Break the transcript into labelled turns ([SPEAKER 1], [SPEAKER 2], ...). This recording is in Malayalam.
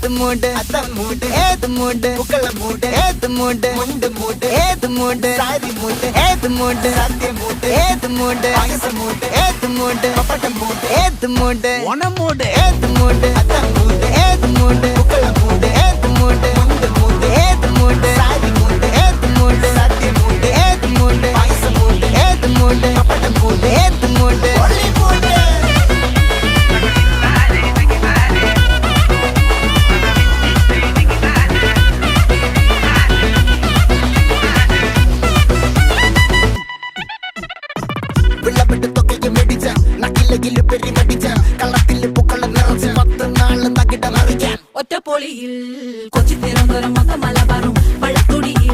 [SPEAKER 1] ഏത് മൂട് അത്തം മൂട് ഏത് മൂട് പൂക്കള മൂട് ഏത് മൂട് മുണ്ട് മൂട് ഏത് മൂട് സാരി മൂട് ഏത് മൂട് സദ്യ മൂട് ഏത് മൂട് പായസം മൂട് ഏത് മൂട് പപ്പടം മൂട് ഏത് മൂട് ഓണം മൂട് ഏത് മൂട് അത്തം മൂട് ഏത് മൂട് പൂക്കള മൂട് ഏത് മൂട് മുണ്ട് മൂട് ഏത് മൂട് സാരി മൂട് ഏത് മൂട് സദ്യ മൂട് ഏത് മൂട് പായസം മൂട് ഏത് മൂട് പപ്പടം മൂട് ഏത് മൂട് ഒളി മൂട്
[SPEAKER 2] ഒറ്റപ്പൊളിയിൽ കൊച്ചി തിരുവനന്തപുരം മൊത്തം മലബാറും വള്ളത്തുടിയിൽ